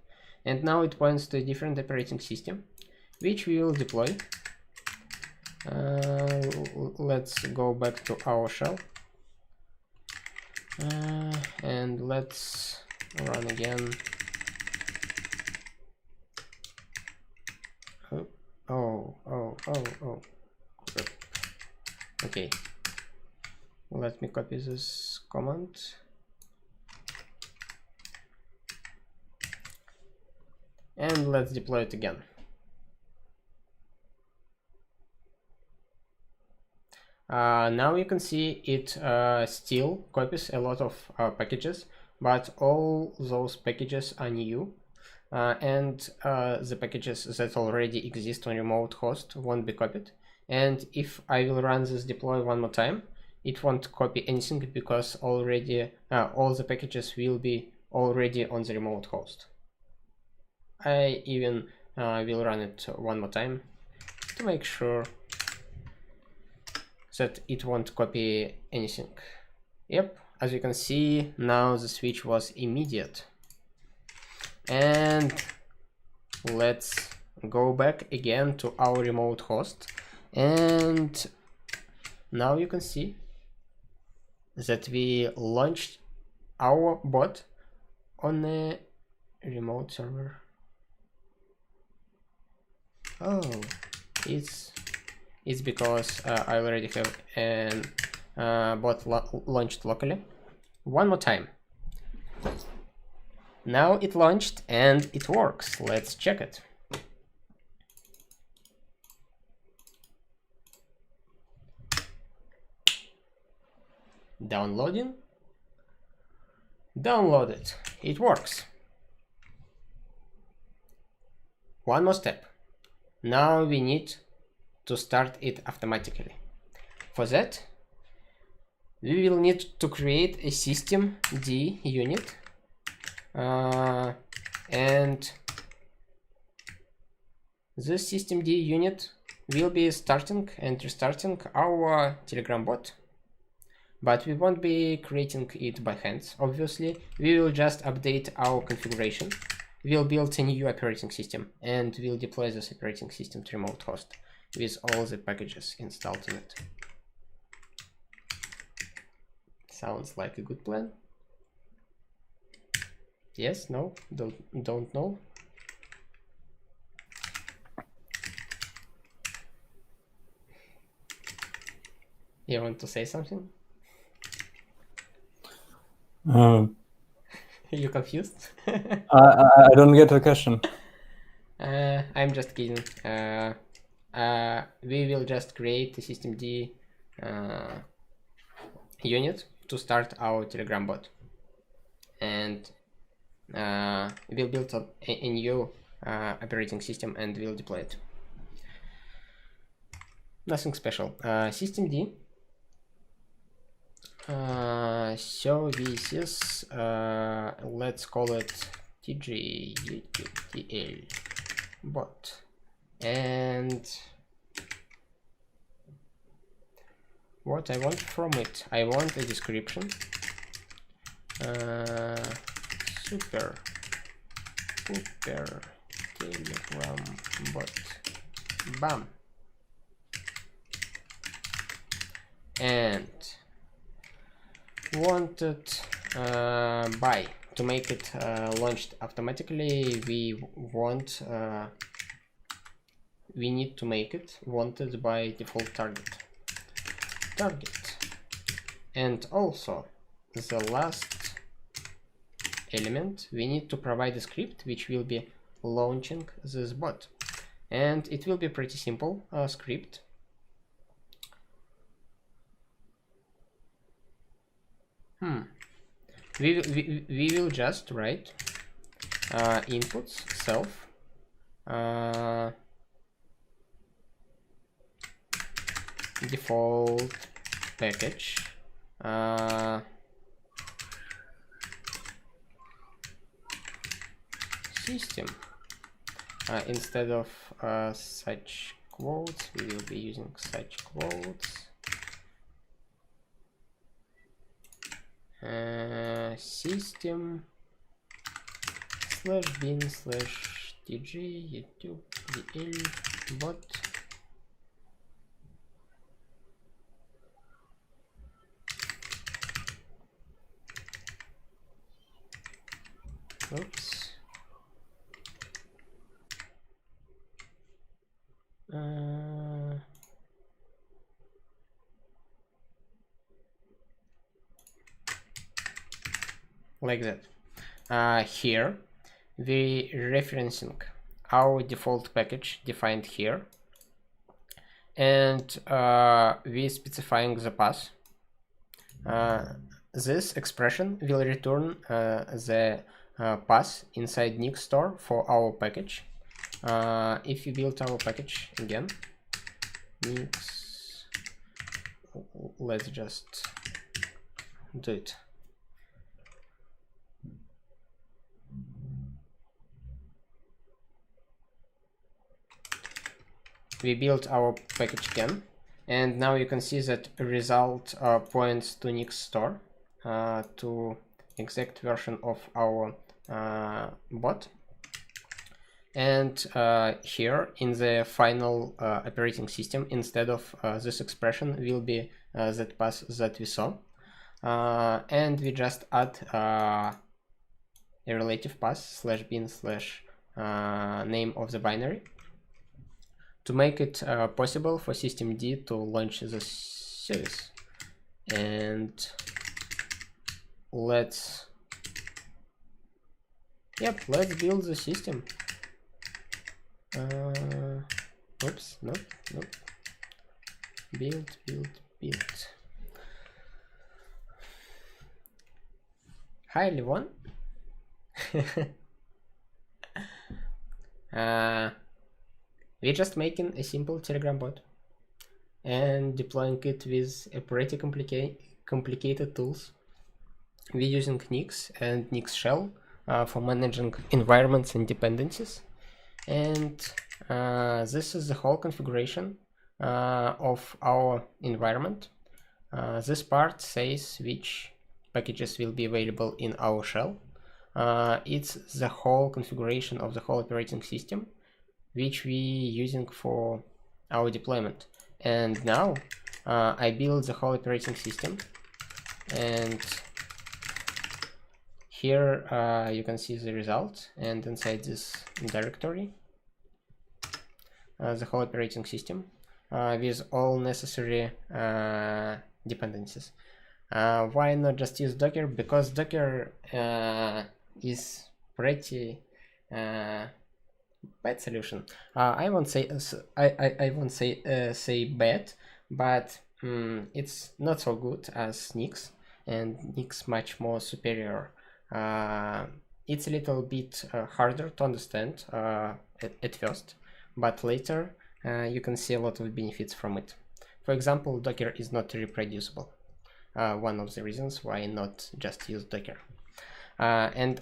And now it points to a different operating system, which we will deploy. Let's go back to our shell, and let's run again. Oh. Good. Okay, let me copy this command. And let's deploy it again. Now you can see it still copies a lot of packages, but all those packages are new, and the packages that already exist on remote host won't be copied. And if I will run this deploy one more time, it won't copy anything, because already all the packages will be already on the remote host. I even will run it one more time to make sure that it won't copy anything. Yep, as you can see, now the switch was immediate. And let's go back again to our remote host, and now you can see that we launched our bot on a remote server. Oh, it's because I already have a bot launched locally. One more time. Now it launched and it works. Let's check it. Downloading. Downloaded. It works. One more step. Now we need to start it automatically. For that, we will need to create a systemd unit, and this systemd unit will be starting and restarting our Telegram bot, but we won't be creating it by hand. Obviously, we will just update our configuration. We'll build a new operating system, and we'll deploy this operating system to remote host with all the packages installed in it. Sounds like a good plan. Yes, no, don't know. You want to say something? You confused? I don't get the question. I'm just kidding. We will just create the systemd unit to start our Telegram bot, and we'll build a new operating system and we'll deploy it. Nothing special. Systemd services, let's call it tgutl bot, and what I want from it, I want a description. Super Telegram bot bam, and wanted by. To make it launched automatically, we need to make it wanted by default target. And also the last element, we need to provide a script which will be launching this bot, and it will be pretty simple script. We will just write inputs self default package system. Instead of such quotes, we will be using such quotes. System /bin/tg youtube dl bot oops like that. Here we referencing our default package defined here, and we specifying the path. This expression will return the path inside Nix store for our package. If we build our package again, Nix, let's just do it. We built our package again, and now you can see that result points to Nix store, to exact version of our bot. And here in the final operating system, instead of this expression will be that path that we saw, and we just add a relative path /bin/name of the binary to make it possible for systemd to launch the service. And let's build the system. Oops, nope. Build. Hi everyone. We're just making a simple Telegram bot and deploying it with a pretty complicated tools. We're using Nix and nix-shell for managing environments and dependencies. And this is the whole configuration of our environment. This part says which packages will be available in our shell. It's the whole configuration of the whole operating system which we using for our deployment. And now I build the whole operating system, and here you can see the result, and inside this directory the whole operating system with all necessary dependencies. Why not just use Docker? Because Docker is pretty bad solution. I won't say say bad, but it's not so good as Nix, and Nix much more superior. It's a little bit harder to understand at first, but later you can see a lot of benefits from it. For example, Docker is not reproducible. One of the reasons why not just use Docker. And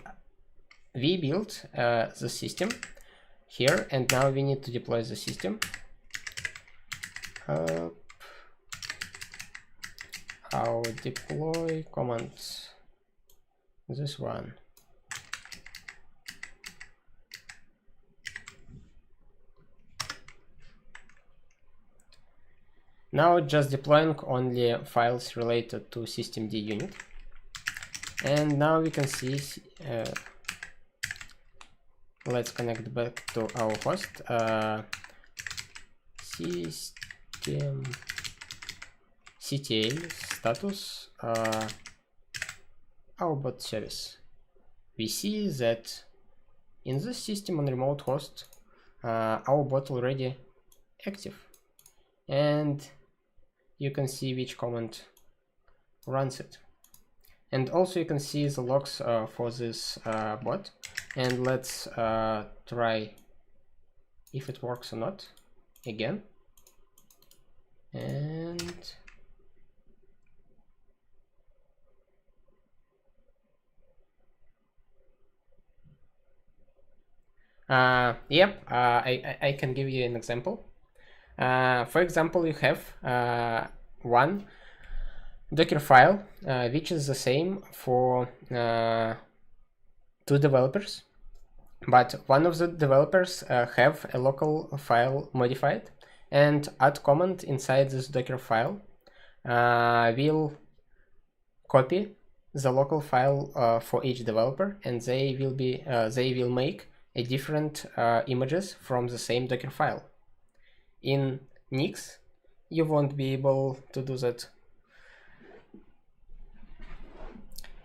we built the system here, and now we need to deploy the system. Our deploy commands, this one. Now just deploying only files related to systemd unit. And now we can see, let's connect back to our host, system ctl status, our bot service. We see that in this system on remote host, our bot already active, and you can see which command runs it. And also you can see the logs for this bot. And let's try if it works or not again. And I can give you an example. For example, you have one Docker file which is the same for two developers, but one of the developers have a local file modified, and add command inside this Docker file will copy the local file for each developer, and they will make a different images from the same Docker file. In Nix, you won't be able to do that.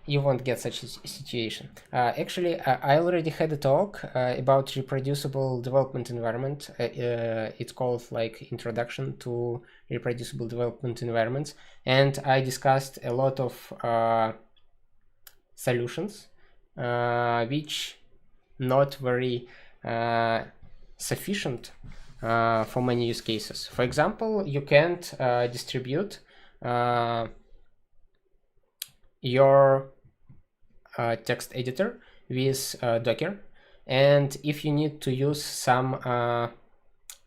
You won't get such a situation. Actually, I already had a talk about reproducible development environment. It's called like Introduction to Reproducible Development Environments, and I discussed a lot of solutions which not very sufficient for many use cases. For example, you can't distribute your text editor with Docker, and if you need to use some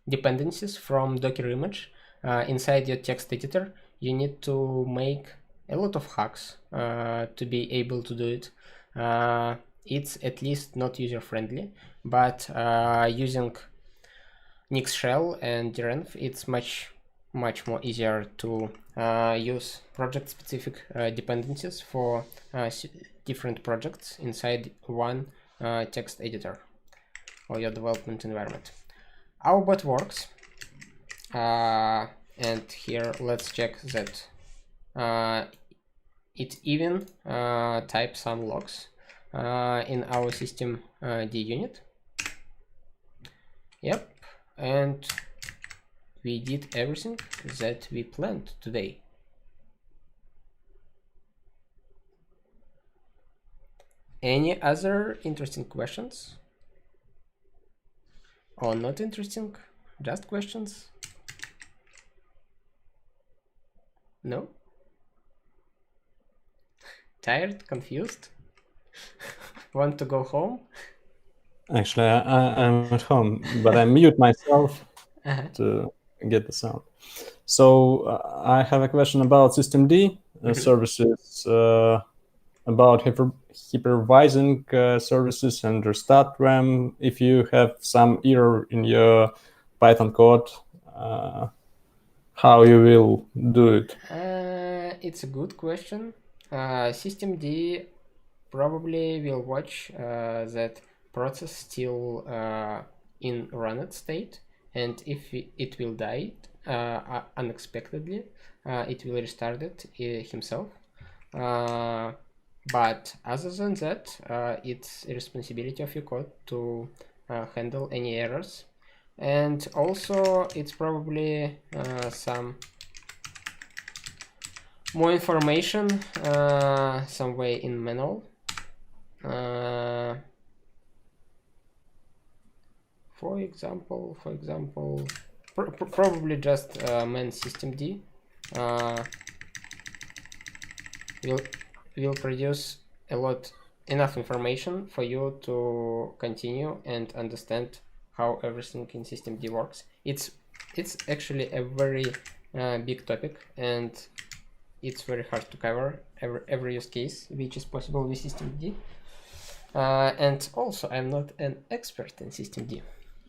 dependencies from Docker image inside your text editor, you need to make a lot of hacks to be able to do it. It's at least not user-friendly, but using nix-shell and drenv, it's much more easier to use project-specific dependencies for different projects inside one text editor or your development environment. Our bot works, and here let's check that it even types some logs in our systemd unit. Yep, and we did everything that we planned today. Any other interesting questions? Or not interesting? Just questions? No? Tired? Confused? Want to go home? Actually, I'm at home, but I mute myself to get the sound. So I have a question about systemd services, about hypervising services and restart RAM. If you have some error in your Python code, how you will do it? It's a good question. Systemd probably will watch that process still in run state, and if it will die unexpectedly, it will restart it himself. But other than that, it's a responsibility of your code to handle any errors. And also it's probably some more information some way in manual. For example, probably just man systemd will produce enough information for you to continue and understand how everything in systemd works. It's actually a very big topic, and it's very hard to cover every use case which is possible with systemd. And also, I'm not an expert in systemd,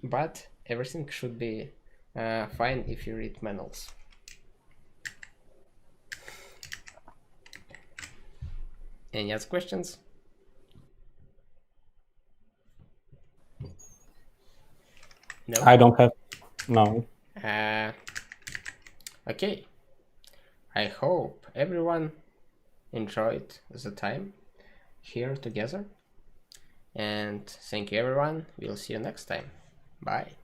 but everything should be fine if you read manuals. Any other questions? No? I don't have, no. Okay. I hope everyone enjoyed the time here together. And thank you everyone. We'll see you next time. Bye.